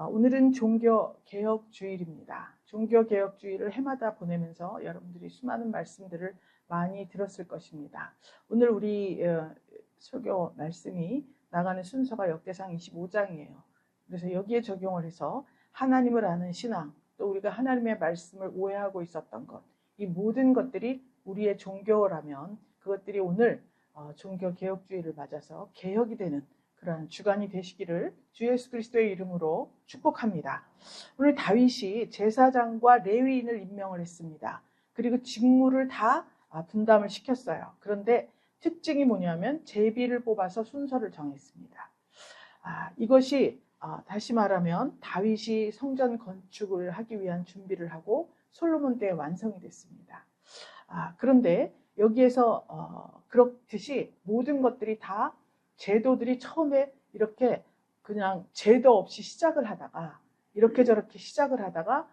오늘은 종교개혁주일입니다. 종교개혁주일을 해마다 보내면서 여러분들이 수많은 말씀들을 많이 들었을 것입니다. 오늘 우리 설교 말씀이 나가는 순서가 역대상 25장이에요. 그래서 여기에 적용을 해서 하나님을 아는 신앙, 또 우리가 하나님의 말씀을 오해하고 있었던 것, 이 모든 것들이 우리의 종교라면 그것들이 오늘 종교개혁주일을 맞아서 개혁이 되는 그런 주간이 되시기를 주 예수 그리스도의 이름으로 축복합니다. 오늘 다윗이 제사장과 레위인을 임명을 했습니다. 그리고 직무를 다 분담을 시켰어요. 그런데 특징이 뭐냐면 제비를 뽑아서 순서를 정했습니다. 이것이 다시 말하면 다윗이 성전 건축을 하기 위한 준비를 하고 솔로몬 때에 완성이 됐습니다. 그런데 여기에서 그렇듯이 모든 것들이 다 제도들이 처음에 이렇게 그냥 제도 없이 시작을 하다가 이렇게 저렇게 시작을 하다가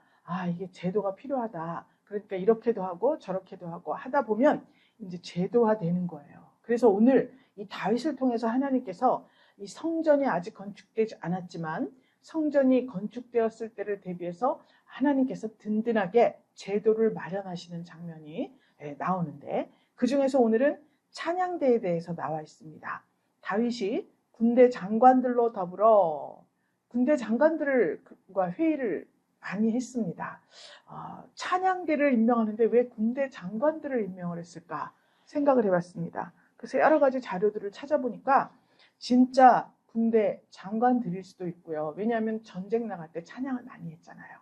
이게 제도가 필요하다. 그러니까 이렇게도 하고 저렇게도 하고 하다 보면 이제 제도화 되는 거예요. 그래서 오늘 이 다윗을 통해서 하나님께서 이 성전이 아직 건축되지 않았지만 성전이 건축되었을 때를 대비해서 하나님께서 든든하게 제도를 마련하시는 장면이 나오는데 그 중에서 오늘은 찬양대에 대해서 나와 있습니다. 다윗이 군대 장관들로 더불어 군대 장관들과 회의를 많이 했습니다. 찬양대를 임명하는데 왜 군대 장관들을 임명을 했을까 생각을 해봤습니다. 그래서 여러 가지 자료들을 찾아보니까 진짜 군대 장관들일 수도 있고요. 왜냐하면 전쟁 나갈 때 찬양을 많이 했잖아요.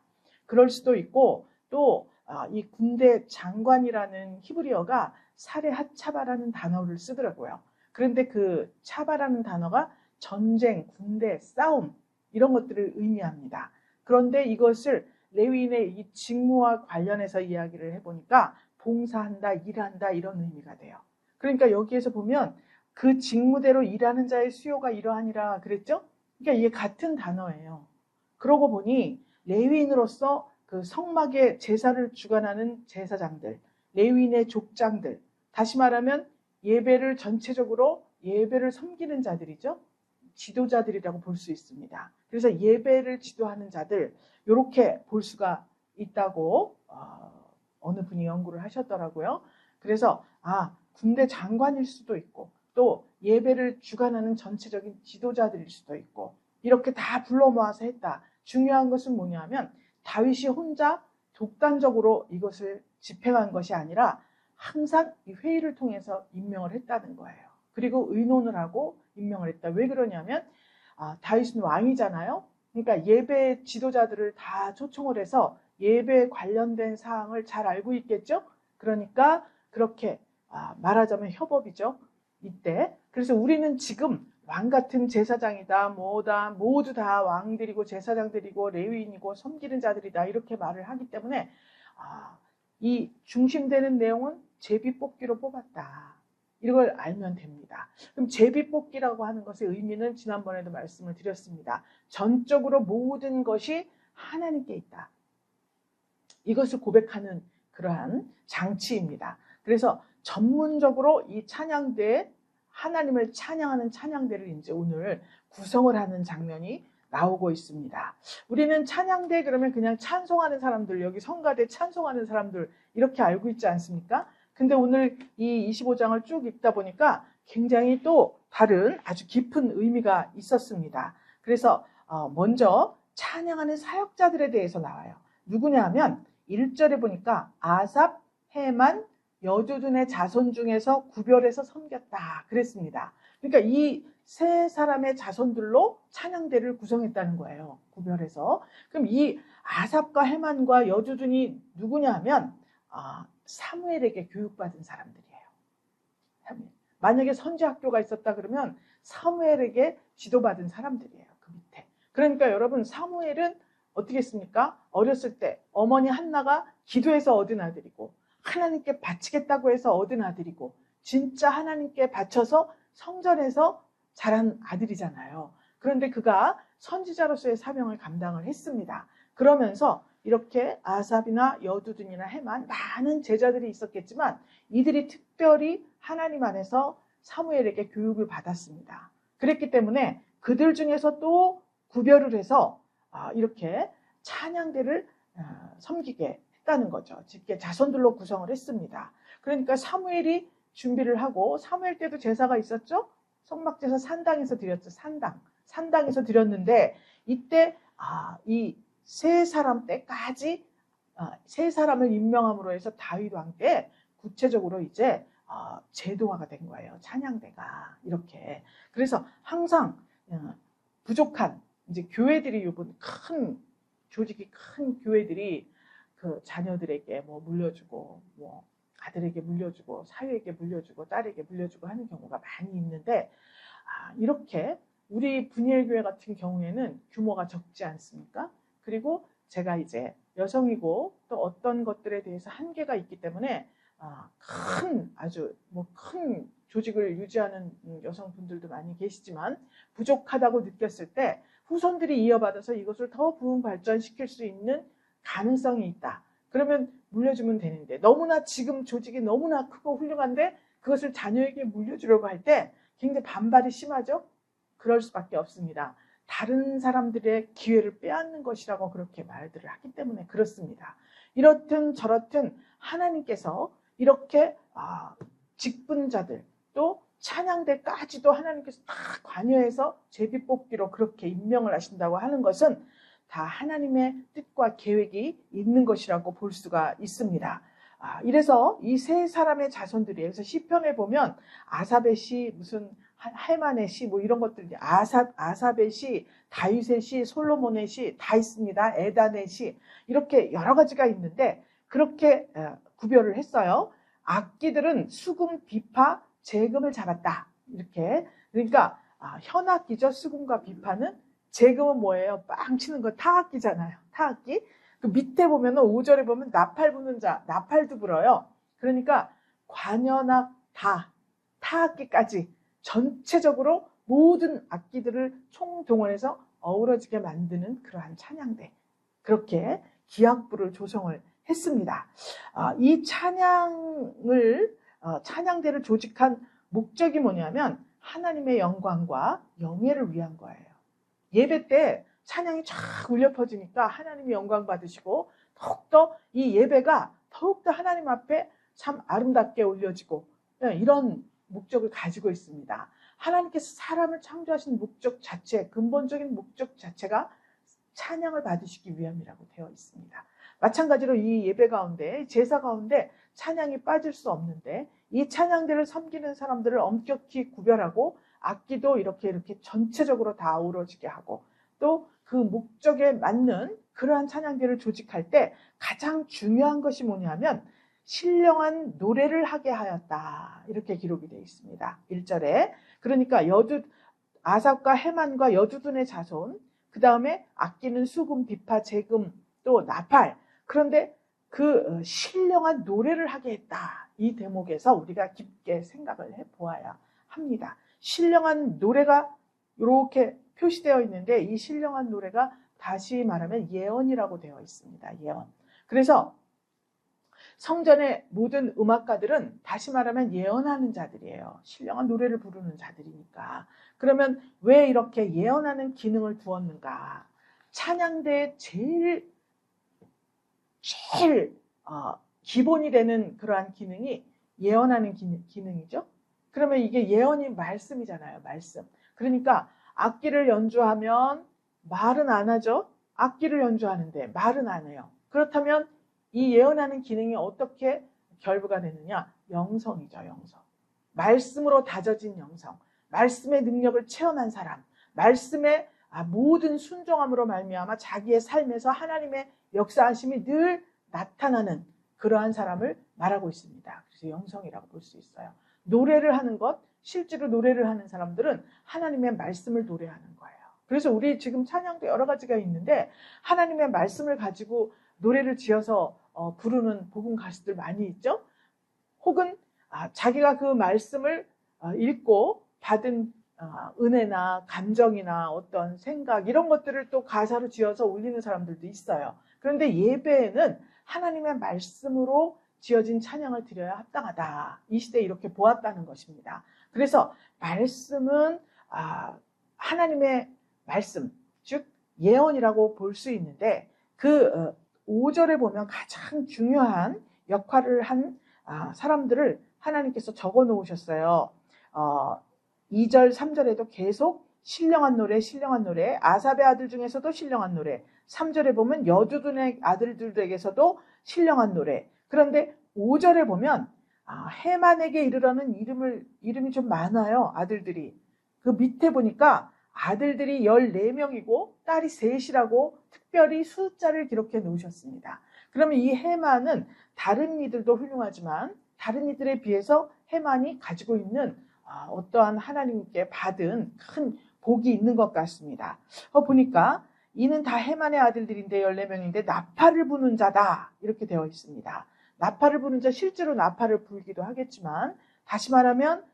그럴 수도 있고 또 이 군대 장관이라는 히브리어가 사레 하차바라는 단어를 쓰더라고요. 그런데 그 차바라는 단어가 전쟁, 군대, 싸움 이런 것들을 의미합니다. 그런데 이것을 레위인의 이 직무와 관련해서 이야기를 해보니까 봉사한다, 일한다 이런 의미가 돼요. 그러니까 여기에서 보면 그 직무대로 일하는 자의 수요가 이러하니라 그랬죠? 그러니까 이게 같은 단어예요. 그러고 보니 레위인으로서 그 성막의 제사를 주관하는 제사장들, 레위인의 족장들, 다시 말하면 예배를 전체적으로 예배를 섬기는 자들이죠. 지도자들이라고 볼 수 있습니다. 그래서 예배를 지도하는 자들 이렇게 볼 수가 있다고 어느 분이 연구를 하셨더라고요. 그래서 군대 장관일 수도 있고 또 예배를 주관하는 전체적인 지도자들일 수도 있고 이렇게 다 불러 모아서 했다. 중요한 것은 뭐냐면 다윗이 혼자 독단적으로 이것을 집행한 것이 아니라 항상 이 회의를 통해서 임명을 했다는 거예요. 그리고 의논을 하고 임명을 했다. 왜 그러냐면 다윗은 왕이잖아요. 그러니까 예배 지도자들을 다 초청을 해서 예배에 관련된 사항을 잘 알고 있겠죠. 그러니까 그렇게 말하자면 협업이죠. 이때. 그래서 우리는 지금 왕 같은 제사장이다, 모두 다 왕들이고 제사장들이고 레위인이고 섬기는 자들이다 이렇게 말을 하기 때문에 이 중심되는 내용은 제비 뽑기로 뽑았다. 이걸 알면 됩니다. 그럼 제비 뽑기라고 하는 것의 의미는 지난번에도 말씀을 드렸습니다. 전적으로 모든 것이 하나님께 있다. 이것을 고백하는 그러한 장치입니다. 그래서 전문적으로 이 찬양대에 하나님을 찬양하는 찬양대를 이제 오늘 구성을 하는 장면이 나오고 있습니다. 우리는 찬양대 그러면 그냥 찬송하는 사람들, 여기 성가대 찬송하는 사람들 이렇게 알고 있지 않습니까? 근데 오늘 이 25장을 쭉 읽다 보니까 굉장히 또 다른 아주 깊은 의미가 있었습니다. 그래서 먼저 찬양하는 사역자들에 대해서 나와요. 누구냐 하면 1절에 보니까 아삽, 헤만, 여두둔의 자손 중에서 구별해서 섬겼다 그랬습니다. 그러니까 이 세 사람의 자손들로 찬양대를 구성했다는 거예요. 구별해서. 그럼 이 아삽과 헤만과 여두둔이 누구냐 하면 사무엘에게 교육받은 사람들이에요. 만약에 선지학교가 있었다 그러면 사무엘에게 지도받은 사람들이에요. 그 밑에. 그러니까 여러분 사무엘은 어떻게 했습니까? 어렸을 때 어머니 한나가 기도해서 얻은 아들이고 하나님께 바치겠다고 해서 얻은 아들이고 진짜 하나님께 바쳐서 성전에서 자란 아들이잖아요. 그런데 그가 선지자로서의 사명을 감당을 했습니다. 그러면서 이렇게 아삽이나 여두둔이나 헤만 많은 제자들이 있었겠지만 이들이 특별히 하나님 안에서 사무엘에게 교육을 받았습니다. 그랬기 때문에 그들 중에서 또 구별을 해서 이렇게 찬양대를 섬기게 했다는 거죠. 즉 자손들로 구성을 했습니다. 그러니까 사무엘이 준비를 하고, 사무엘 때도 제사가 있었죠. 성막제사 산당에서 드렸죠. 산당에서 드렸는데, 이때 이 세 사람 때까지 세 사람을 임명함으로 해서 다윗 왕 때 구체적으로 이제 제도화가 된 거예요. 찬양대가 이렇게. 그래서 항상 부족한 이제 교회들이, 요번 큰 조직이 큰 교회들이 그 자녀들에게 뭐 물려주고, 뭐 아들에게 물려주고, 사위에게 물려주고, 딸에게 물려주고 하는 경우가 많이 있는데, 이렇게 우리 분일교회 같은 경우에는 규모가 적지 않습니까? 그리고 제가 이제 여성이고 또 어떤 것들에 대해서 한계가 있기 때문에 아주 큰 조직을 유지하는 여성분들도 많이 계시지만, 부족하다고 느꼈을 때 후손들이 이어받아서 이것을 더 부흥 발전시킬 수 있는 가능성이 있다. 그러면 물려주면 되는데, 너무나 지금 조직이 너무나 크고 훌륭한데 그것을 자녀에게 물려주려고 할 때 굉장히 반발이 심하죠. 그럴 수밖에 없습니다. 다른 사람들의 기회를 빼앗는 것이라고 그렇게 말들을 하기 때문에 그렇습니다. 이렇든 저렇든 하나님께서 이렇게 직분자들, 또 찬양대까지도 하나님께서 다 관여해서 제비뽑기로 그렇게 임명을 하신다고 하는 것은 다 하나님의 뜻과 계획이 있는 것이라고 볼 수가 있습니다. 이래서 이 세 사람의 자손들이, 그래서 시편에 보면 아삽의 시, 무슨 할만의 시, 뭐 이런 것들이, 아삽의 시, 다윗의 시, 솔로몬의 시 다 있습니다. 에단의 시, 이렇게 여러 가지가 있는데 그렇게 구별을 했어요. 악기들은 수금, 비파, 재금을 잡았다. 이렇게. 그러니까 현악기죠. 수금과 비파는. 재금은 뭐예요? 빵 치는 거 타악기잖아요. 타악기. 그 밑에 보면은 5절에 보면 나팔 부는 자, 나팔도 불어요. 그러니까 관현악 타악기까지 전체적으로 모든 악기들을 총동원해서 어우러지게 만드는 그러한 찬양대, 그렇게 기악부를 조성을 했습니다. 이 찬양대를 조직한 목적이 뭐냐면 하나님의 영광과 영예를 위한 거예요. 예배 때 찬양이 쫙 울려 퍼지니까 하나님이 영광 받으시고, 더욱더 이 예배가 더욱더 하나님 앞에 참 아름답게 올려지고, 이런 목적을 가지고 있습니다. 하나님께서 사람을 창조하신 목적 자체, 근본적인 목적 자체가 찬양을 받으시기 위함이라고 되어 있습니다. 마찬가지로 이 예배 가운데, 제사 가운데 찬양이 빠질 수 없는데, 이 찬양들을 섬기는 사람들을 엄격히 구별하고 악기도 이렇게 전체적으로 다 어우러지게 하고, 또 그 목적에 맞는 그러한 찬양들을 조직할 때 가장 중요한 것이 뭐냐면 신령한 노래를 하게 하였다. 이렇게 기록이 되어 있습니다. 1절에. 그러니까 아삽과 헤만과 여두둔의 자손, 그 다음에 악기는 수금, 비파, 재금, 또 나팔. 그런데 그 신령한 노래를 하게 했다. 이 대목에서 우리가 깊게 생각을 해보아야 합니다. 신령한 노래가 이렇게 표시되어 있는데, 이 신령한 노래가 다시 말하면 예언이라고 되어 있습니다. 예언. 그래서 성전의 모든 음악가들은 다시 말하면 예언하는 자들이에요. 신령한 노래를 부르는 자들이니까. 그러면 왜 이렇게 예언하는 기능을 두었는가? 찬양대의 제일 기본이 되는 그러한 기능이 예언하는 기능이죠. 그러면 이게 예언이 말씀이잖아요. 말씀. 그러니까 악기를 연주하면 말은 안 하죠. 악기를 연주하는데 말은 안 해요. 그렇다면 이 예언하는 기능이 어떻게 결부가 되느냐? 영성이죠. 영성. 말씀으로 다져진 영성. 말씀의 능력을 체험한 사람. 말씀의 모든 순종함으로 말미암아 자기의 삶에서 하나님의 역사하심이 늘 나타나는 그러한 사람을 말하고 있습니다. 그래서 영성이라고 볼 수 있어요. 노래를 하는 것, 실제로 노래를 하는 사람들은 하나님의 말씀을 노래하는 거예요. 그래서 우리 지금 찬양도 여러 가지가 있는데 하나님의 말씀을 가지고 노래를 지어서 부르는 복음 가수들 많이 있죠. 혹은 자기가 그 말씀을 읽고 받은 은혜나 감정이나 어떤 생각, 이런 것들을 또 가사로 지어서 올리는 사람들도 있어요. 그런데 예배에는 하나님의 말씀으로 지어진 찬양을 드려야 합당하다. 이 시대에 이렇게 보았다는 것입니다. 그래서 말씀은 하나님의 말씀, 즉 예언이라고 볼 수 있는데 그 5절에 보면 가장 중요한 역할을 한 사람들을 하나님께서 적어 놓으셨어요. 2절, 3절에도 계속 신령한 노래, 신령한 노래, 아삽의 아들 중에서도 신령한 노래, 3절에 보면 여두둔의 아들들에게서도 신령한 노래. 그런데 5절에 보면 해만에게 이르라는 이름이 좀 많아요. 아들들이. 그 밑에 보니까 아들들이 14명이고 딸이 3이라고 특별히 숫자를 기록해 놓으셨습니다. 그러면 이 해만은 다른 이들도 훌륭하지만 다른 이들에 비해서 해만이 가지고 있는 어떠한 하나님께 받은 큰 복이 있는 것 같습니다. 보니까 이는 다 해만의 아들들인데 14명인데 나팔을 부는 자다 이렇게 되어 있습니다. 나팔을 부는 자, 실제로 나팔을 불기도 하겠지만 다시 말하면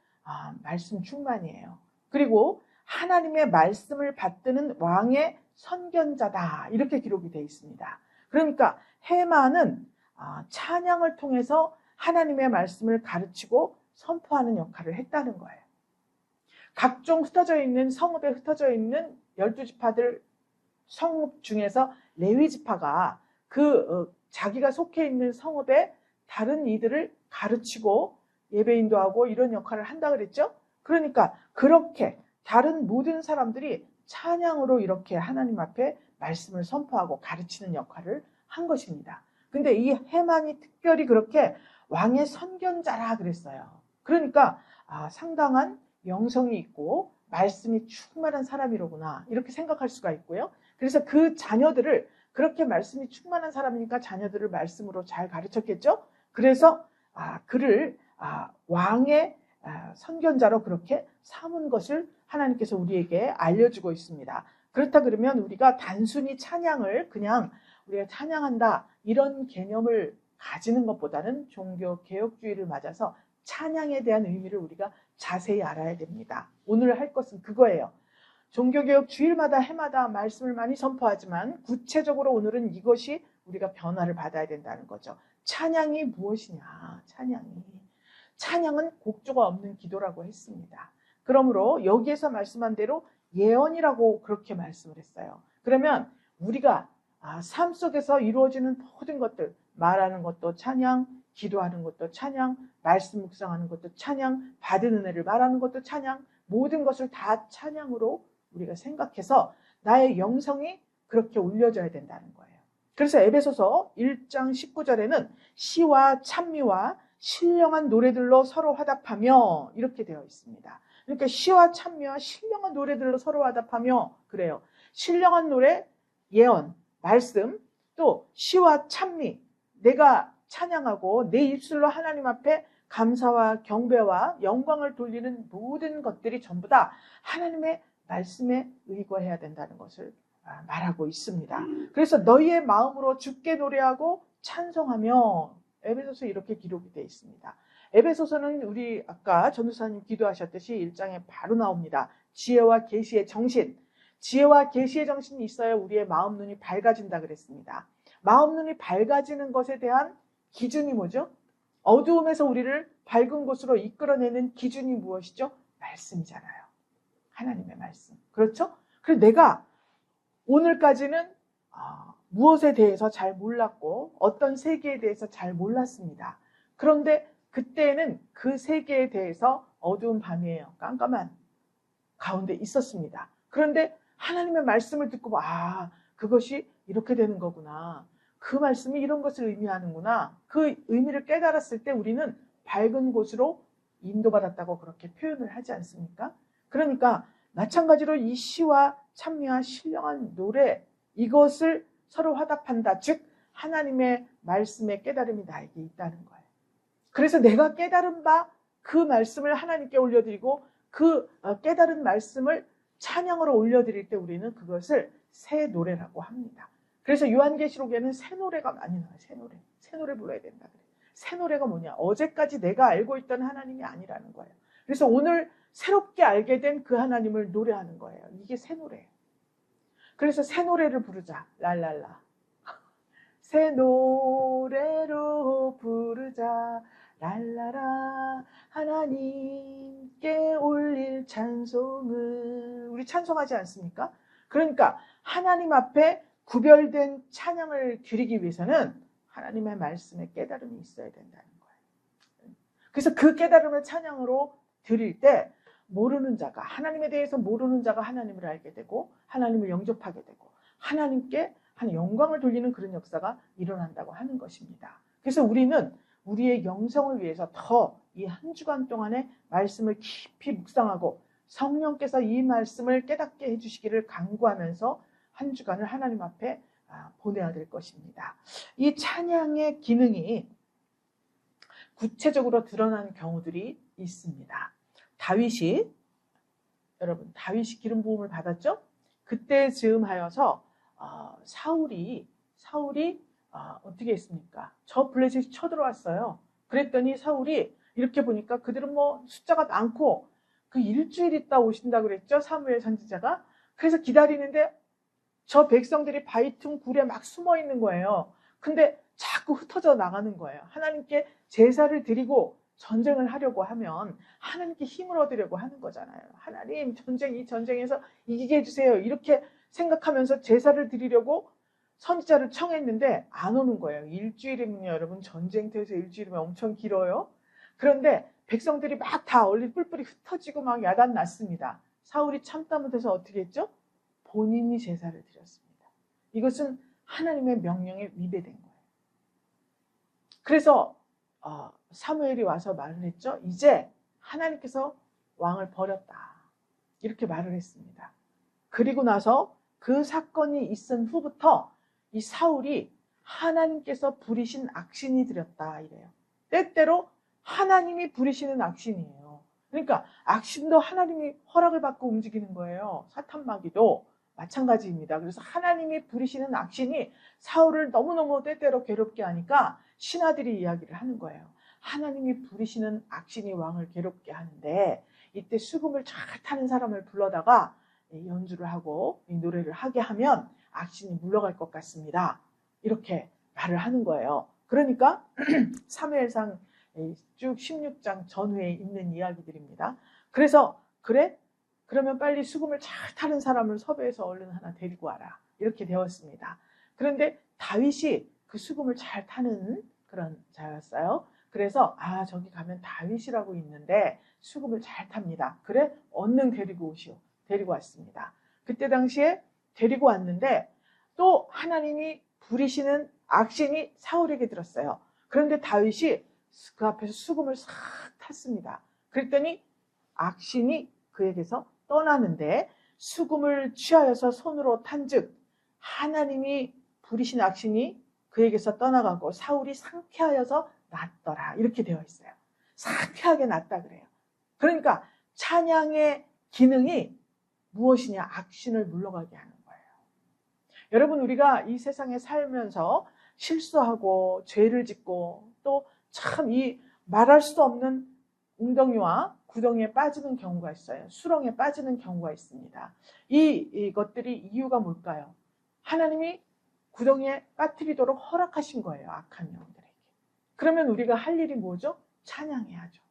말씀 충만이에요. 그리고 하나님의 말씀을 받드는 왕의 선견자다 이렇게 기록이 되어 있습니다. 그러니까 해만은 찬양을 통해서 하나님의 말씀을 가르치고 선포하는 역할을 했다는 거예요. 각종 흩어져 있는 성읍에 흩어져 있는 12지파들 성읍 중에서 레위지파가 자기가 속해 있는 성읍에 다른 이들을 가르치고 예배인도 하고 이런 역할을 한다 그랬죠. 그러니까 그렇게 다른 모든 사람들이 찬양으로 이렇게 하나님 앞에 말씀을 선포하고 가르치는 역할을 한 것입니다. 근데 이 해만이 특별히 그렇게 왕의 선견자라 그랬어요. 그러니까 상당한 영성이 있고 말씀이 충만한 사람이로구나 이렇게 생각할 수가 있고요. 그래서 그 자녀들을 그렇게 말씀이 충만한 사람이니까 자녀들을 말씀으로 잘 가르쳤겠죠. 그래서 그를 왕의 선견자로 그렇게 삼은 것을 하나님께서 우리에게 알려주고 있습니다. 그렇다 그러면 우리가 단순히 찬양을 그냥 우리가 찬양한다 이런 개념을 가지는 것보다는 종교개혁주의를 맞아서 찬양에 대한 의미를 우리가 자세히 알아야 됩니다. 오늘 할 것은 그거예요. 종교개혁 주일마다 해마다 말씀을 많이 선포하지만 구체적으로 오늘은 이것이 우리가 변화를 받아야 된다는 거죠. 찬양이 무엇이냐? 찬양은 곡조가 없는 기도라고 했습니다. 그러므로 여기에서 말씀한 대로 예언이라고 그렇게 말씀을 했어요. 그러면 우리가 삶 속에서 이루어지는 모든 것들, 말하는 것도 찬양, 기도하는 것도 찬양, 말씀 묵상하는 것도 찬양, 받은 은혜를 말하는 것도 찬양, 모든 것을 다 찬양으로 우리가 생각해서 나의 영성이 그렇게 올려져야 된다는 거예요. 그래서 에베소서 1장 19절에는 시와 찬미와 신령한 노래들로 서로 화답하며 이렇게 되어 있습니다. 그러니까 시와 찬미와 신령한 노래들로 서로 화답하며 그래요. 신령한 노래, 예언, 말씀, 또 시와 찬미, 내가 찬양하고 내 입술로 하나님 앞에 감사와 경배와 영광을 돌리는 모든 것들이 전부 다 하나님의 말씀에 의거해야 된다는 것을 말하고 있습니다. 그래서 너희의 마음으로 주께 노래하고 찬송하며 에베소서 이렇게 기록이 되어 있습니다. 에베소서는 우리 아까 전도사님 기도하셨듯이 1장에 바로 나옵니다. 지혜와 계시의 정신. 지혜와 계시의 정신이 있어야 우리의 마음 눈이 밝아진다 그랬습니다. 마음 눈이 밝아지는 것에 대한 기준이 뭐죠? 어두움에서 우리를 밝은 곳으로 이끌어내는 기준이 무엇이죠? 말씀이잖아요. 하나님의 말씀. 그렇죠? 그래서 내가 오늘까지는 무엇에 대해서 잘 몰랐고 어떤 세계에 대해서 잘 몰랐습니다. 그런데 그때는 그 세계에 대해서 어두운 밤이에요. 깜깜한 가운데 있었습니다. 그런데 하나님의 말씀을 듣고 그것이 이렇게 되는 거구나. 그 말씀이 이런 것을 의미하는구나. 그 의미를 깨달았을 때 우리는 밝은 곳으로 인도받았다고 그렇게 표현을 하지 않습니까? 그러니까 마찬가지로 이 시와 찬미와 신령한 노래 이것을 서로 화답한다. 즉 하나님의 말씀의 깨달음이 나에게 있다는 거예요. 그래서 내가 깨달은 바 그 말씀을 하나님께 올려드리고 그 깨달은 말씀을 찬양으로 올려드릴 때 우리는 그것을 새 노래라고 합니다. 그래서 요한계시록에는 새 노래가 많이 나와요. 새 노래 불러야 된다 그래요. 새 노래가 뭐냐? 어제까지 내가 알고 있던 하나님이 아니라는 거예요. 그래서 오늘 새롭게 알게 된 그 하나님을 노래하는 거예요. 이게 새 노래예요. 그래서 새 노래를 부르자. 랄랄라. 새 노래로 부르자. 랄라라. 하나님께 올릴 찬송을 우리 찬송하지 않습니까? 그러니까 하나님 앞에 구별된 찬양을 드리기 위해서는 하나님의 말씀에 깨달음이 있어야 된다는 거예요. 그래서 그 깨달음을 찬양으로 드릴 때 모르는 자가, 하나님에 대해서 모르는 자가 하나님을 알게 되고 하나님을 영접하게 되고 하나님께 한 영광을 돌리는 그런 역사가 일어난다고 하는 것입니다. 그래서 우리는 우리의 영성을 위해서 더 이 한 주간 동안에 말씀을 깊이 묵상하고 성령께서 이 말씀을 깨닫게 해주시기를 간구하면서 한 주간을 하나님 앞에 보내야 될 것입니다. 이 찬양의 기능이 구체적으로 드러나는 경우들이 있습니다. 다윗이, 여러분, 다윗이 기름 부음을 받았죠? 그때 즈음하여서 사울이 어떻게 했습니까? 저 블레셋이 쳐들어왔어요. 그랬더니 사울이 이렇게 보니까 그들은 뭐 숫자가 많고 그 일주일 있다 오신다 그랬죠? 사무엘 선지자가. 그래서 기다리는데 저 백성들이 바위틈 굴에 막 숨어 있는 거예요. 근데 자꾸 흩어져 나가는 거예요. 하나님께 제사를 드리고 전쟁을 하려고 하면 하나님께 힘을 얻으려고 하는 거잖아요. 하나님, 이 전쟁에서 이기게 해주세요. 이렇게 생각하면서 제사를 드리려고 선지자를 청했는데 안 오는 거예요. 일주일이면요, 여러분, 전쟁터에서 일주일이면 엄청 길어요. 그런데 백성들이 막 다 얼리 뿔뿔이 흩어지고 막 야단 났습니다. 사울이 참다 못해서 어떻게 했죠? 본인이 제사를 드렸습니다. 이것은 하나님의 명령에 위배된 거예요. 그래서 사무엘이 와서 말을 했죠. 이제 하나님께서 왕을 버렸다. 이렇게 말을 했습니다. 그리고 나서 그 사건이 있은 후부터 이 사울이 하나님께서 부리신 악신이 되었다 이래요. 때때로 하나님이 부리시는 악신이에요. 그러니까 악신도 하나님이 허락을 받고 움직이는 거예요. 사탄마귀도 마찬가지입니다. 그래서 하나님이 부리시는 악신이 사울을 너무너무 때때로 괴롭게 하니까 신하들이 이야기를 하는 거예요. 하나님이 부리시는 악신이 왕을 괴롭게 하는데 이때 수금을 잘 타는 사람을 불러다가 연주를 하고 노래를 하게 하면 악신이 물러갈 것 같습니다. 이렇게 말을 하는 거예요. 그러니까 사무엘상 쭉 16장 전후에 있는 이야기들입니다. 그래서 그러면 빨리 수금을 잘 타는 사람을 섭외해서 얼른 하나 데리고 와라. 이렇게 되었습니다. 그런데 다윗이 그 수금을 잘 타는 그런 자였어요. 그래서 저기 가면 다윗이라고 있는데 수금을 잘 탑니다. 그래? 얼른 데리고 오시오. 데리고 왔습니다. 그때 당시에 데리고 왔는데 또 하나님이 부리시는 악신이 사울에게 들었어요. 그런데 다윗이 그 앞에서 수금을 싹 탔습니다. 그랬더니 악신이 그에게서 떠나는데 수금을 취하여서 손으로 탄즉 하나님이 부리신 악신이 그에게서 떠나가고 사울이 상쾌하여서 낫더라. 이렇게 되어 있어요. 상쾌하게 낫다 그래요. 그러니까 찬양의 기능이 무엇이냐? 악신을 물러가게 하는 거예요. 여러분, 우리가 이 세상에 살면서 실수하고 죄를 짓고 또 참 이 말할 수 없는 웅덩이와 구덩이에 빠지는 경우가 있어요. 수렁에 빠지는 경우가 있습니다. 이것들이 이유가 뭘까요? 하나님이 구덩이에 빠뜨리도록 허락하신 거예요. 악한 영들에게. 그러면 우리가 할 일이 뭐죠? 찬양해야죠.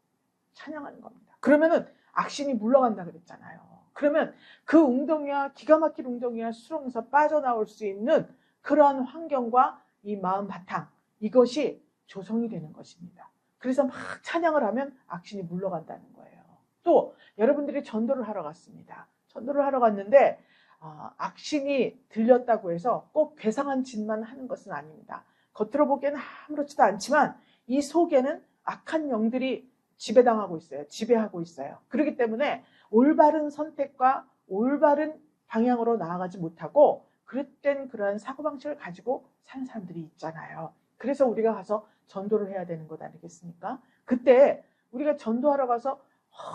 찬양하는 겁니다. 그러면은 악신이 물러간다 그랬잖아요. 그러면 그 웅덩이와 기가 막힌 웅덩이와 수렁에서 빠져나올 수 있는 그러한 환경과 이 마음 바탕, 이것이 조성이 되는 것입니다. 그래서 막 찬양을 하면 악신이 물러간다는 거예요. 또 여러분들이 전도를 하러 갔습니다. 전도를 하러 갔는데 악신이 들렸다고 해서 꼭 괴상한 짓만 하는 것은 아닙니다. 겉으로 보기에는 아무렇지도 않지만 이 속에는 악한 영들이 지배당하고 있어요. 지배하고 있어요. 그렇기 때문에 올바른 선택과 올바른 방향으로 나아가지 못하고 그릇된 그러한 사고방식을 가지고 사는 사람들이 있잖아요. 그래서 우리가 가서 전도를 해야 되는 것 아니겠습니까? 그때 우리가 전도하러 가서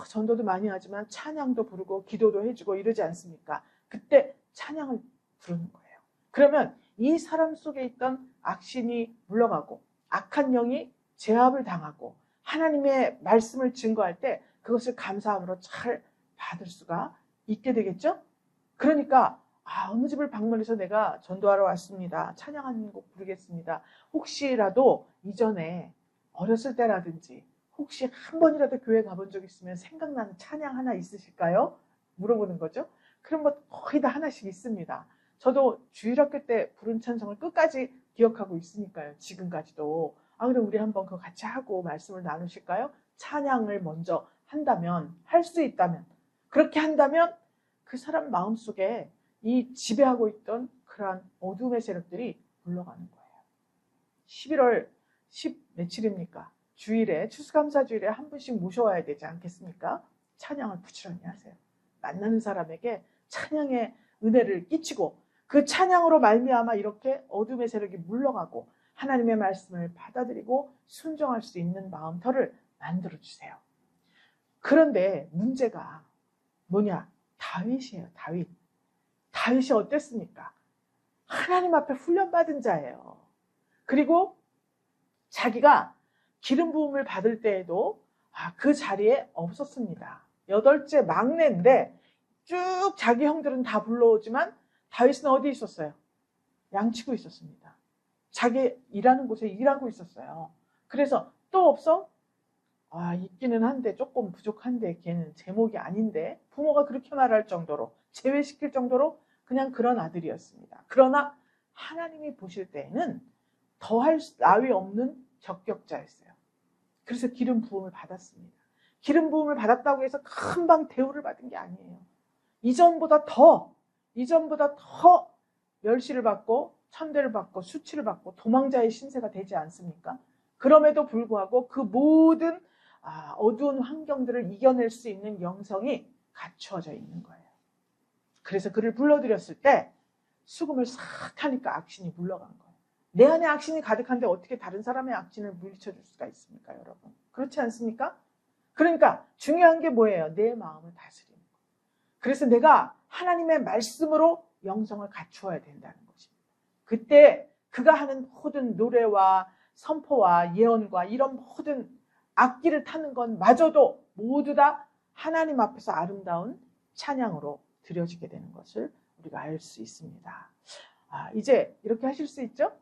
전도도 많이 하지만 찬양도 부르고 기도도 해주고 이러지 않습니까? 그때 찬양을 부르는 거예요. 그러면 이 사람 속에 있던 악신이 물러가고 악한 영이 제압을 당하고 하나님의 말씀을 증거할 때 그것을 감사함으로 잘 받을 수가 있게 되겠죠? 그러니까 어느 집을 방문해서 내가 전도하러 왔습니다. 찬양하는 곡 부르겠습니다. 혹시라도 이전에 어렸을 때라든지 혹시 한 번이라도 교회 가본 적 있으면 생각나는 찬양 하나 있으실까요? 물어보는 거죠. 그럼 뭐 거의 다 하나씩 있습니다. 저도 주일학교 때 부른 찬송을 끝까지 기억하고 있으니까요. 지금까지도. 그럼 우리 한번 그거 같이 하고 말씀을 나누실까요? 찬양을 먼저 한다면, 할 수 있다면, 그렇게 한다면 그 사람 마음속에 이 지배하고 있던 그러한 어둠의 세력들이 물러가는 거예요. 11월 10 며칠입니까? 주일에, 추수감사주일에 한 분씩 모셔와야 되지 않겠습니까? 찬양을 부지런히 하세요. 만나는 사람에게 찬양의 은혜를 끼치고 그 찬양으로 말미암아 이렇게 어둠의 세력이 물러가고 하나님의 말씀을 받아들이고 순종할 수 있는 마음터를 만들어주세요. 그런데 문제가 뭐냐? 다윗이에요. 다윗이 어땠습니까? 하나님 앞에 훈련받은 자예요. 그리고 자기가 기름 부음을 받을 때에도 그 자리에 없었습니다. 8째 막내인데 쭉 자기 형들은 다 불러오지만 다윗은 어디 있었어요? 양치고 있었습니다. 자기 일하는 곳에 일하고 있었어요. 그래서 또 없어? 있기는 한데 조금 부족한데 걔는 제목이 아닌데 부모가 그렇게 말할 정도로 제외시킬 정도로 그냥 그런 아들이었습니다. 그러나 하나님이 보실 때에는 더할 나위 없는 적격자였어요. 그래서 기름 부음을 받았습니다. 기름 부음을 받았다고 해서 금방 대우를 받은 게 아니에요. 이전보다 더 멸시를 받고 천대를 받고 수치를 받고 도망자의 신세가 되지 않습니까? 그럼에도 불구하고 그 모든 어두운 환경들을 이겨낼 수 있는 영성이 갖추어져 있는 거예요. 그래서 그를 불러들였을 때 수금을 싹 하니까 악신이 물러간 거예요. 내 안에 악신이 가득한데 어떻게 다른 사람의 악신을 물리쳐줄 수가 있습니까, 여러분? 그렇지 않습니까? 그러니까 중요한 게 뭐예요? 내 마음을 다스리는 거예요. 그래서 내가 하나님의 말씀으로 영성을 갖추어야 된다는 것입니다. 그때 그가 하는 모든 노래와 선포와 예언과 이런 모든 악기를 타는 건 마저도 모두 다 하나님 앞에서 아름다운 찬양으로 드려지게 되는 것을 우리가 알 수 있습니다. 이제 이렇게 하실 수 있죠?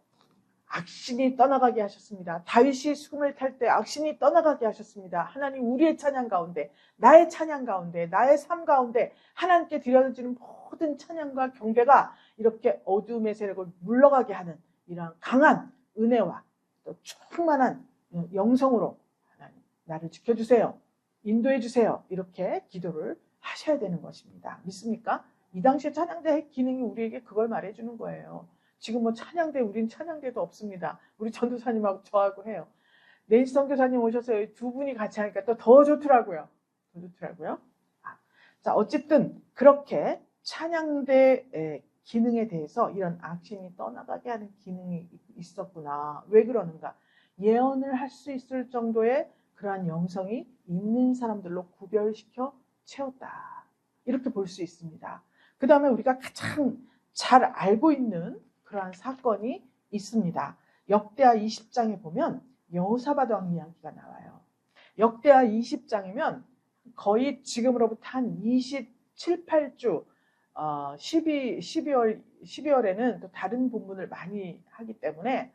악신이 떠나가게 하셨습니다. 다윗이 수금을 탈 때 악신이 떠나가게 하셨습니다. 하나님, 우리의 찬양 가운데, 나의 찬양 가운데, 나의 삶 가운데 하나님께 드려지는 모든 찬양과 경배가 이렇게 어둠의 세력을 물러가게 하는 이러한 강한 은혜와 또 충만한 영성으로 하나님, 나를 지켜주세요. 인도해 주세요. 이렇게 기도를 하셔야 되는 것입니다. 믿습니까? 이 당시에 찬양대 기능이 우리에게 그걸 말해주는 거예요. 지금 찬양대, 우린 찬양대도 없습니다. 우리 전도사님하고 저하고 해요. 낸시 선교사님 오셔서 두 분이 같이 하니까 또 더 좋더라고요. 자, 어쨌든 그렇게 찬양대 기능에 대해서 이런 악신이 떠나가게 하는 기능이 있었구나. 왜 그러는가? 예언을 할 수 있을 정도의 그러한 영성이 있는 사람들로 구별시켜 채웠다. 이렇게 볼 수 있습니다. 그 다음에 우리가 가장 잘 알고 있는 그러한 사건이 있습니다. 역대하 20장에 보면 여호사밧 왕 이야기가 나와요. 역대하 20장이면 거의 지금으로부터 한 27, 8주 12월에는 또 다른 본문을 많이 하기 때문에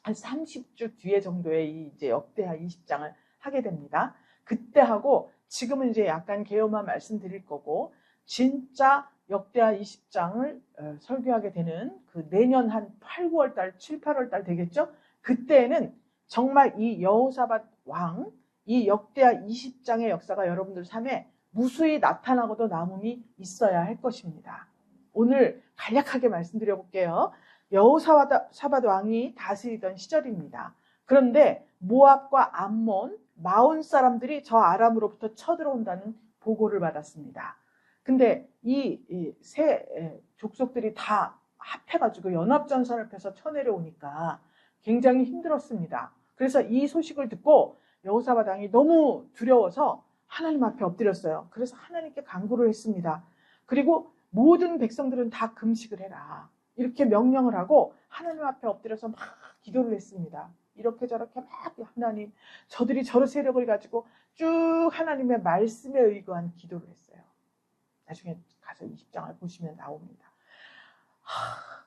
한 30주 뒤에 정도에 이제 역대하 20장을 하게 됩니다. 그때 하고 지금은 이제 약간 개요만 말씀드릴 거고 진짜 역대하 20장을 설교하게 되는 그 내년 한 8, 9월 달, 7, 8월 달 되겠죠? 그때에는 정말 이 여호사밧 왕, 이 역대하 20장의 역사가 여러분들 삶에 무수히 나타나고도 남음이 있어야 할 것입니다. 오늘 간략하게 말씀드려 볼게요. 여호사밧 왕이 다스리던 시절입니다. 그런데 모압과 암몬, 마온 사람들이 저 아람으로부터 쳐들어온다는 보고를 받았습니다. 근데 이 세 족속들이 다 합해가지고 연합전선을 펴서 쳐내려오니까 굉장히 힘들었습니다. 그래서 이 소식을 듣고 여호사밧 왕이 너무 두려워서 하나님 앞에 엎드렸어요. 그래서 하나님께 간구를 했습니다. 그리고 모든 백성들은 다 금식을 해라. 이렇게 명령을 하고 하나님 앞에 엎드려서 막 기도를 했습니다. 이렇게 저렇게 막 하나님, 저들이 저런 세력을 가지고 쭉 하나님의 말씀에 의거한 기도를 했어요. 나중에 가서 20장을 보시면 나옵니다.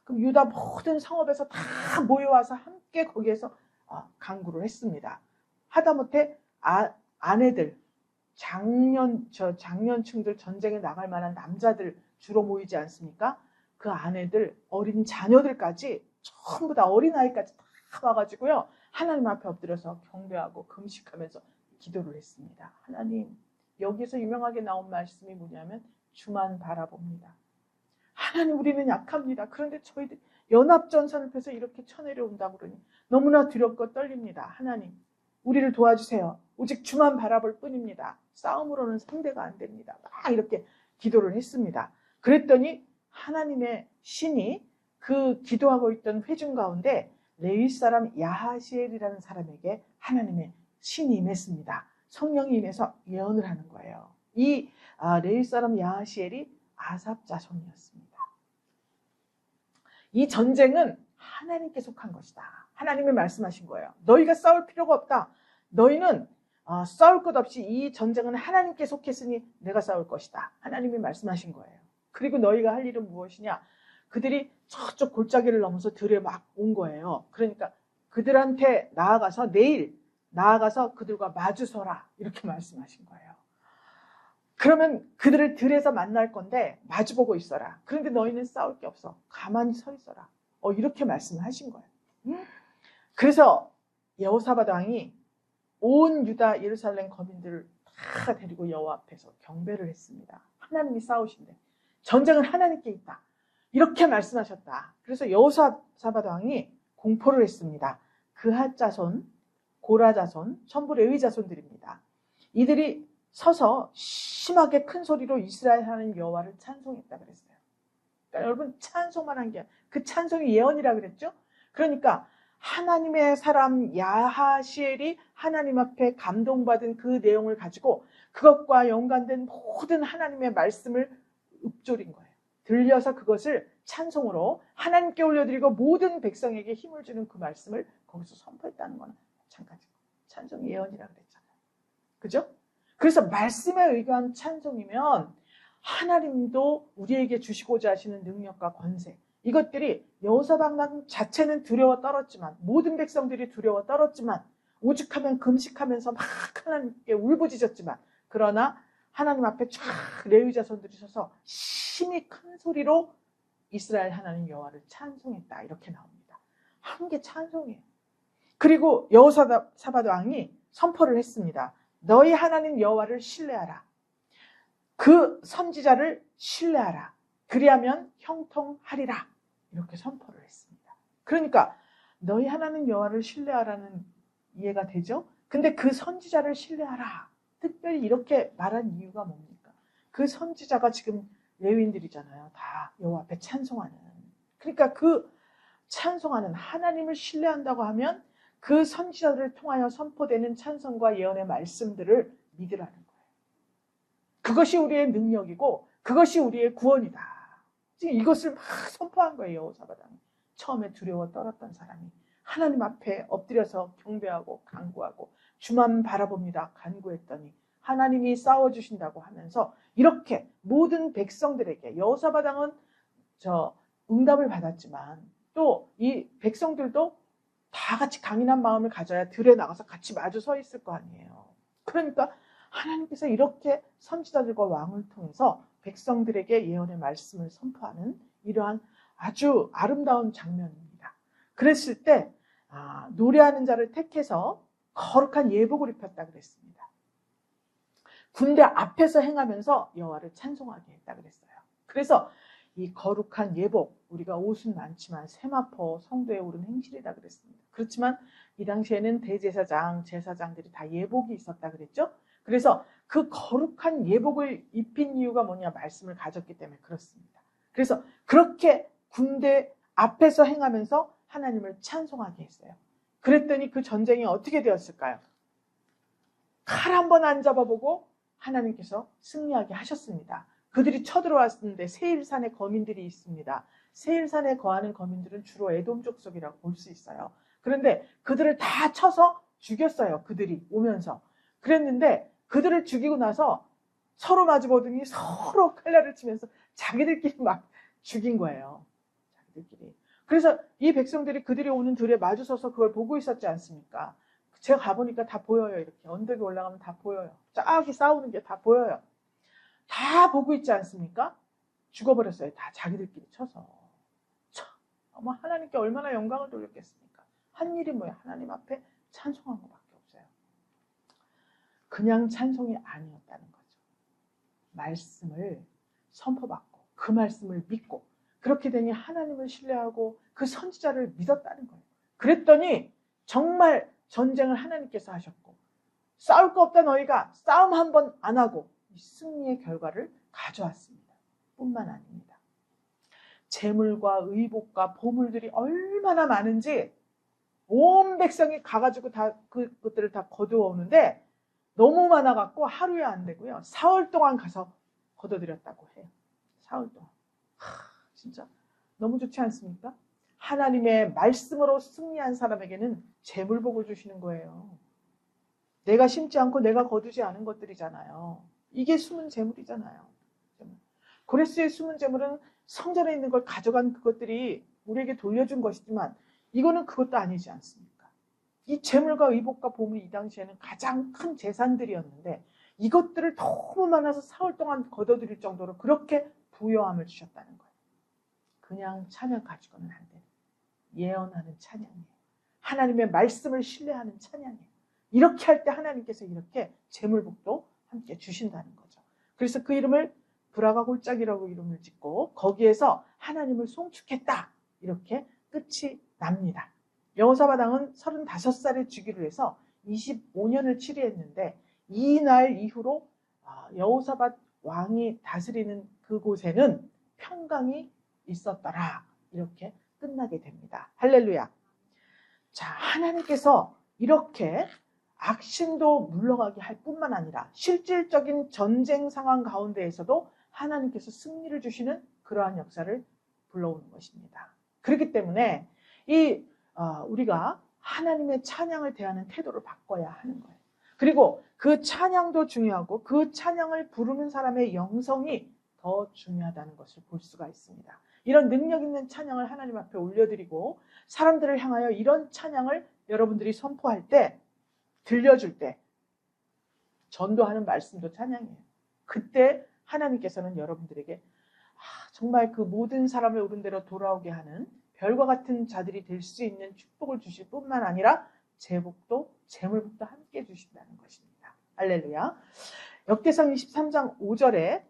그럼 유다 모든 성읍에서 다 모여와서 함께 거기에서 간구를 했습니다. 하다못해 아내들, 장년층들 전쟁에 나갈 만한 남자들 주로 모이지 않습니까? 그 아내들, 어린 자녀들까지 전부 다 어린아이까지 다 와가지고요. 하나님 앞에 엎드려서 경배하고 금식하면서 기도를 했습니다. 하나님, 여기서 유명하게 나온 말씀이 뭐냐면 주만 바라봅니다. 하나님, 우리는 약합니다. 그런데 저희들 연합전선을 펴서 이렇게 쳐내려온다고 그러니 너무나 두렵고 떨립니다. 하나님, 우리를 도와주세요. 오직 주만 바라볼 뿐입니다. 싸움으로는 상대가 안 됩니다. 막 이렇게 기도를 했습니다. 그랬더니 하나님의 신이 그 기도하고 있던 회중 가운데 레위 사람 야하시엘이라는 사람에게 하나님의 신이 임했습니다. 성령이 임해서 예언을 하는 거예요. 이 레위 사람 야하시엘이 아삽 자손이었습니다. 이 전쟁은 하나님께 속한 것이다. 하나님이 말씀하신 거예요. 너희가 싸울 필요가 없다. 너희는 싸울 것 없이 이 전쟁은 하나님께 속했으니 내가 싸울 것이다. 하나님이 말씀하신 거예요. 그리고 너희가 할 일은 무엇이냐? 그들이 저쪽 골짜기를 넘어서 들에 막 온 거예요. 그러니까 그들한테 나아가서 내일 나아가서 그들과 마주서라. 이렇게 말씀하신 거예요. 그러면 그들을 들에서 만날 건데 마주보고 있어라. 그런데 너희는 싸울 게 없어. 가만히 서 있어라. 이렇게 말씀하신 거예요. 그래서 여호사밧 왕이 온 유다 예루살렘 거민들을 다 데리고 여호와 앞에서 경배를 했습니다. 하나님이 싸우신대. 전쟁은 하나님께 있다. 이렇게 말씀하셨다. 그래서 여호사밧 왕이 공포를 했습니다. 그핫 자손, 고라 자손, 전부 레위 자손들입니다. 이들이 서서 심하게 큰 소리로 이스라엘 하나님 여호와를 찬송했다 그랬어요. 그러니까 여러분, 찬송만 한 게 그 찬송이 예언이라 그랬죠. 그러니까 하나님의 사람 야하시엘이 하나님 앞에 감동받은 그 내용을 가지고 그것과 연관된 모든 하나님의 말씀을 읊조린 거예요. 들려서 그것을 찬송으로 하나님께 올려드리고 모든 백성에게 힘을 주는 그 말씀을 거기서 선포했다는 건 마찬가지고 찬송 예언이라 그랬잖아요. 그죠? 그래서 말씀에 의거한 찬송이면 하나님도 우리에게 주시고자 하시는 능력과 권세, 이것들이 여호사밧 왕 자체는 두려워 떨었지만, 모든 백성들이 두려워 떨었지만, 오죽하면 금식하면서 막 하나님께 울부짖었지만, 그러나 하나님 앞에 쫙 레위 자손들이 서서 심히 큰 소리로 이스라엘 하나님 여호와를 찬송했다. 이렇게 나옵니다. 한 게 찬송이에요. 그리고 여호사밧 왕이 선포를 했습니다. 너희 하나님 여호와를 신뢰하라. 그 선지자를 신뢰하라. 그리하면 형통하리라. 이렇게 선포를 했습니다. 그러니까 너희 하나님 여호와를 신뢰하라는 이해가 되죠? 근데 그 선지자를 신뢰하라. 특별히 이렇게 말한 이유가 뭡니까? 그 선지자가 지금 레위인들이잖아요. 다 여호와 앞에 찬송하는. 그러니까 그 찬송하는 하나님을 신뢰한다고 하면 그 선지자들을 통하여 선포되는 찬송과 예언의 말씀들을 믿으라는 거예요. 그것이 우리의 능력이고 그것이 우리의 구원이다. 지금 이것을 막 선포한 거예요. 여호사밧 왕이. 처음에 두려워 떨었던 사람이 하나님 앞에 엎드려서 경배하고 간구하고 주만 바라봅니다. 간구했더니 하나님이 싸워주신다고 하면서 이렇게 모든 백성들에게 여호사밧 왕은 응답을 받았지만 또 이 백성들도 다 같이 강인한 마음을 가져야 들에 나가서 같이 마주 서 있을 거 아니에요. 그러니까 하나님께서 이렇게 선지자들과 왕을 통해서 백성들에게 예언의 말씀을 선포하는 이러한 아주 아름다운 장면입니다. 그랬을 때 노래하는 자를 택해서 거룩한 예복을 입혔다 그랬습니다. 군대 앞에서 행하면서 여호와를 찬송하게 했다 그랬어요. 그래서 이 거룩한 예복, 우리가 옷은 많지만 세마포 성도에 오른 행실이다 그랬습니다. 그렇지만 이 당시에는 대제사장, 제사장들이 다 예복이 있었다 그랬죠. 그래서 그 거룩한 예복을 입힌 이유가 뭐냐, 말씀을 가졌기 때문에 그렇습니다. 그래서 그렇게 군대 앞에서 행하면서 하나님을 찬송하게 했어요. 그랬더니 그 전쟁이 어떻게 되었을까요? 칼 한 번 안 잡아보고 하나님께서 승리하게 하셨습니다. 그들이 쳐들어왔는데 세일산에 거민들이 있습니다. 세일산에 거하는 거민들은 주로 에돔 족속이라고 볼 수 있어요. 그런데 그들을 다 쳐서 죽였어요. 그들이 오면서. 그랬는데 그들을 죽이고 나서 서로 마주보더니 서로 칼날을 치면서 자기들끼리 막 죽인 거예요. 자기들끼리. 그래서 이 백성들이 그들이 오는 들에 마주서서 그걸 보고 있었지 않습니까? 제가 가보니까 다 보여요. 이렇게 언덕에 올라가면 다 보여요. 저기 싸우는 게 다 보여요. 다 보고 있지 않습니까? 죽어버렸어요. 다 자기들끼리 쳐서. 참, 어머, 하나님께 얼마나 영광을 돌렸겠습니까? 한 일이 뭐예요? 하나님 앞에 찬송한 것밖에 없어요. 그냥 찬송이 아니었다는 거죠. 말씀을 선포받고 그 말씀을 믿고 그렇게 되니 하나님을 신뢰하고 그 선지자를 믿었다는 거예요. 그랬더니 정말 전쟁을 하나님께서 하셨고 싸울 거 없다 너희가 싸움 한 번 안 하고 승리의 결과를 가져왔습니다. 뿐만 아닙니다. 재물과 의복과 보물들이 얼마나 많은지 온 백성이 가가지고 다 그것들을 다 거두어 오는데 너무 많아갖고 하루에 안 되고요. 사흘 동안 가서 거둬들였다고 해요. 사흘 동안. 진짜 너무 좋지 않습니까? 하나님의 말씀으로 승리한 사람에게는 재물복을 주시는 거예요. 내가 심지 않고 내가 거두지 않은 것들이잖아요. 이게 숨은 재물이잖아요. 고레스의 숨은 재물은 성전에 있는 걸 가져간 그것들이 우리에게 돌려준 것이지만 이거는 그것도 아니지 않습니까? 이 재물과 의복과 보물이 이 당시에는 가장 큰 재산들이었는데 이것들을 너무 많아서 사흘 동안 거둬들일 정도로 그렇게 부여함을 주셨다는 거예요. 그냥 찬양 가지고는 안 돼요. 예언하는 찬양이에요. 하나님의 말씀을 신뢰하는 찬양이에요. 이렇게 할 때 하나님께서 이렇게 재물복도 함께 주신다는 거죠. 그래서 그 이름을 브라가 골짜기라고 이름을 짓고 거기에서 하나님을 송축했다. 이렇게 끝이 납니다. 여호사밧 왕은 35살에 즉위를 해서 25년을 치리했는데 이 날 이후로 여호사밧 왕이 다스리는 그곳에는 평강이 있었더라. 이렇게 끝나게 됩니다. 할렐루야. 자, 하나님께서 이렇게 악신도 물러가게 할 뿐만 아니라 실질적인 전쟁 상황 가운데에서도 하나님께서 승리를 주시는 그러한 역사를 불러오는 것입니다. 그렇기 때문에 우리가 하나님의 찬양을 대하는 태도를 바꿔야 하는 거예요. 그리고 그 찬양도 중요하고 그 찬양을 부르는 사람의 영성이 더 중요하다는 것을 볼 수가 있습니다. 이런 능력 있는 찬양을 하나님 앞에 올려드리고 사람들을 향하여 이런 찬양을 여러분들이 선포할 때 들려줄 때 전도하는 말씀도 찬양이에요. 그때 하나님께서는 여러분들에게 정말 그 모든 사람을 옳은 대로 돌아오게 하는 별과 같은 자들이 될 수 있는 축복을 주실 뿐만 아니라 재복도 재물복도 함께 주신다는 것입니다. 할렐루야. 역대상 23장 5절에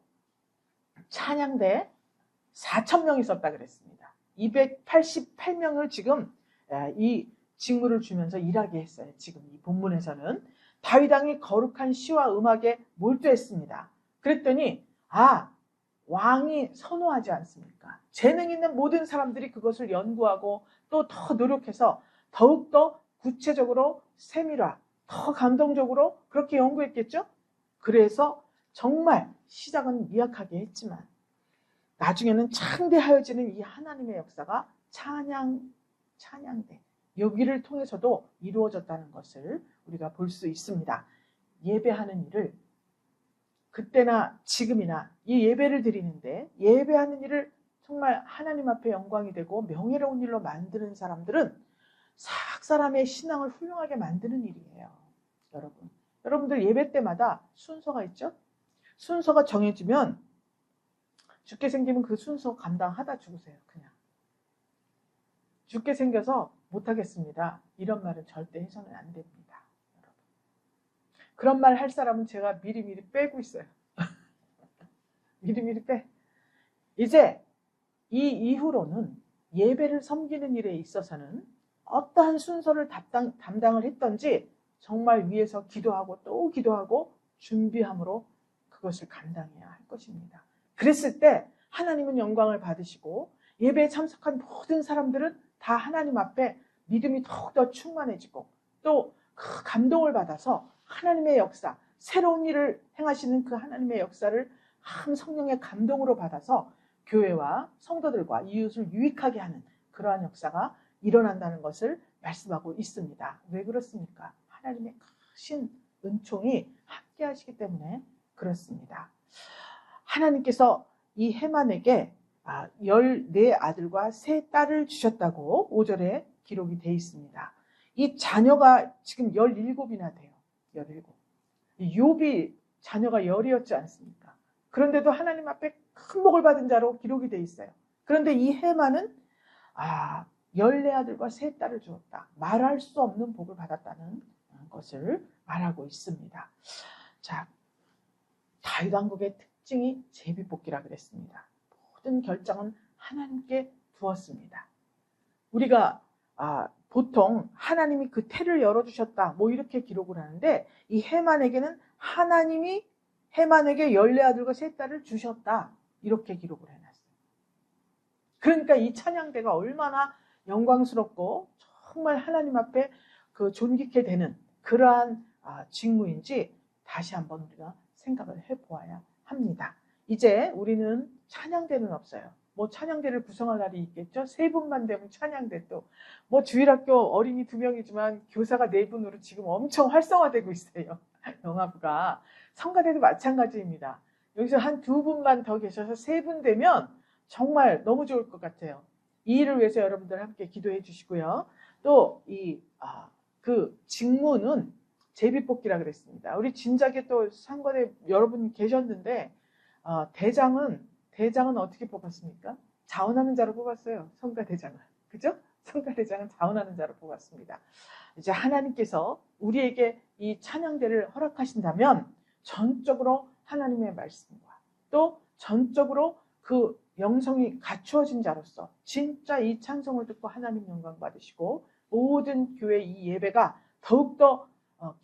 찬양대 4,000명이 있었다 그랬습니다. 288명을 지금 이 직무를 주면서 일하게 했어요. 지금 이 본문에서는 다윗 왕이 거룩한 시와 음악에 몰두했습니다. 그랬더니 왕이 선호하지 않습니까? 재능 있는 모든 사람들이 그것을 연구하고 또 더 노력해서 더욱더 구체적으로 세밀화, 더 감동적으로 그렇게 연구했겠죠? 그래서 정말 시작은 미약하게 했지만 나중에는 창대하여지는 이 하나님의 역사가 찬양대 여기를 통해서도 이루어졌다는 것을 우리가 볼 수 있습니다. 예배하는 일을 그때나 지금이나 이 예배를 드리는데 예배하는 일을 정말 하나님 앞에 영광이 되고 명예로운 일로 만드는 사람들은 각 사람의 신앙을 훌륭하게 만드는 일이에요. 여러분들 예배 때마다 순서가 있죠? 순서가 정해지면 죽게 생기면 그 순서 감당하다 죽으세요. 그냥 죽게 생겨서 못하겠습니다. 이런 말은 절대 해서는 안 됩니다. 여러분. 그런 말 할 사람은 제가 미리미리 빼고 있어요. 미리미리 빼. 이제 이 이후로는 예배를 섬기는 일에 있어서는 어떠한 순서를 담당을 했던지 정말 위에서 기도하고 또 기도하고 준비함으로 그것을 감당해야 할 것입니다. 그랬을 때 하나님은 영광을 받으시고 예배에 참석한 모든 사람들은 다 하나님 앞에 믿음이 더욱더 충만해지고 또 그 감동을 받아서 하나님의 역사, 새로운 일을 행하시는 그 하나님의 역사를 한 성령의 감동으로 받아서 교회와 성도들과 이웃을 유익하게 하는 그러한 역사가 일어난다는 것을 말씀하고 있습니다. 왜 그렇습니까? 하나님의 크신 은총이 함께 하시기 때문에 그렇습니다. 하나님께서 이 해만에게 14아들과 3딸을 주셨다고 5절에 기록이 되어 있습니다. 이 자녀가 지금 17이나 돼요. 17. 욥이 자녀가 10이었지 않습니까? 그런데도 하나님 앞에 큰 복을 받은 자로 기록이 돼 있어요. 그런데 이 해만은 열네 아들과 세 딸을 주었다. 말할 수 없는 복을 받았다는 것을 말하고 있습니다. 자, 다윗 왕국의 특징이 제비뽑기라 그랬습니다. 모든 결정은 하나님께 두었습니다. 우리가 보통 하나님이 그 태를 열어주셨다 뭐 이렇게 기록을 하는데, 이 해만에게는 하나님이 해만에게 열네 아들과 세 딸을 주셨다 이렇게 기록을 해놨어요. 그러니까 이 찬양대가 얼마나 영광스럽고 정말 하나님 앞에 그 존귀케 되는 그러한 직무인지 다시 한번 우리가 생각을 해보아야 합니다. 이제 우리는 찬양대는 없어요. 뭐 찬양대를 구성할 날이 있겠죠. 3분만 되면 찬양대, 또 뭐 주일학교 어린이 2명이지만 교사가 4분으로 지금 엄청 활성화되고 있어요. 영화부가. 성가대도 마찬가지입니다. 여기서 한 2분만 더 계셔서 3분 되면 정말 너무 좋을 것 같아요. 이 일을 위해서 여러분들 함께 기도해 주시고요. 또 그 직무는 제비뽑기라 그랬습니다. 우리 진작에 또 상관에 여러분 계셨는데 대장은 어떻게 뽑았습니까? 자원하는 자로 뽑았어요. 성가대장은. 그죠? 성가대장은 자원하는 자로 뽑았습니다. 이제 하나님께서 우리에게 이 찬양대를 허락하신다면 전적으로 하나님의 말씀과 또 전적으로 그 영성이 갖추어진 자로서 진짜 이 찬송을 듣고 하나님 영광 받으시고 모든 교회 이 예배가 더욱더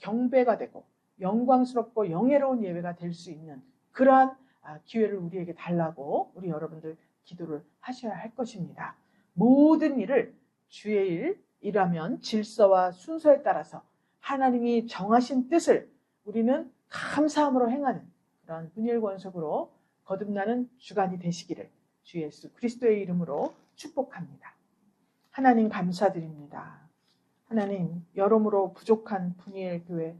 경배가 되고 영광스럽고 영예로운 예배가 될 수 있는 그러한 기회를 우리에게 달라고 우리 여러분들 기도를 하셔야 할 것입니다. 모든 일을 주의 일이라면 질서와 순서에 따라서 하나님이 정하신 뜻을 우리는 감사함으로 행하는 그런 분일권속으로 거듭나는 주간이 되시기를 주 예수 그리스도의 이름으로 축복합니다. 하나님 감사드립니다. 하나님 여러모로 부족한 분이엘 교회,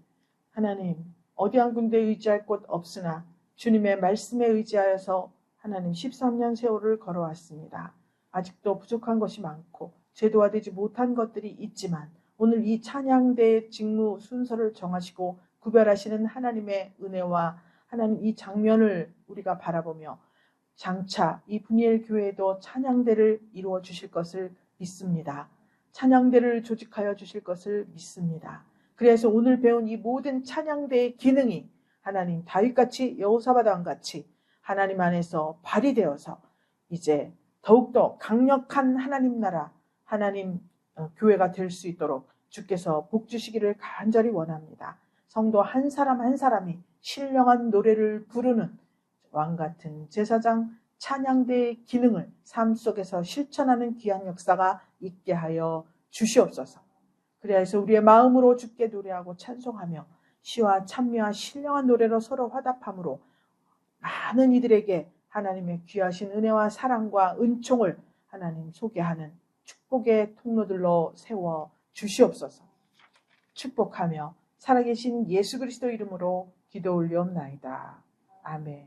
하나님 어디 한 군데 의지할 곳 없으나 주님의 말씀에 의지하여서 하나님 13년 세월을 걸어왔습니다. 아직도 부족한 것이 많고 제도화되지 못한 것들이 있지만 오늘 이 찬양대의 직무 순서를 정하시고 구별하시는 하나님의 은혜와 하나님 이 장면을 우리가 바라보며 장차 이 분이엘 교회에도 찬양대를 이루어 주실 것을 믿습니다. 찬양대를 조직하여 주실 것을 믿습니다. 그래서 오늘 배운 이 모든 찬양대의 기능이 하나님 다윗같이 여호사밧 왕같이 하나님 안에서 발휘되어서 이제 더욱더 강력한 하나님 나라 하나님 교회가 될 수 있도록 주께서 복 주시기를 간절히 원합니다. 성도 한 사람 한 사람이 신령한 노래를 부르는 왕같은 제사장 찬양대의 기능을 삶 속에서 실천하는 귀한 역사가 있게 하여 주시옵소서. 그래서 우리의 마음으로 주께 노래하고 찬송하며 시와 찬미와 신령한 노래로 서로 화답함으로 많은 이들에게 하나님의 귀하신 은혜와 사랑과 은총을 하나님 소개하는 축복의 통로들로 세워 주시옵소서. 축복하며 살아계신 예수 그리스도 이름으로 기도 올리옵나이다. 아멘.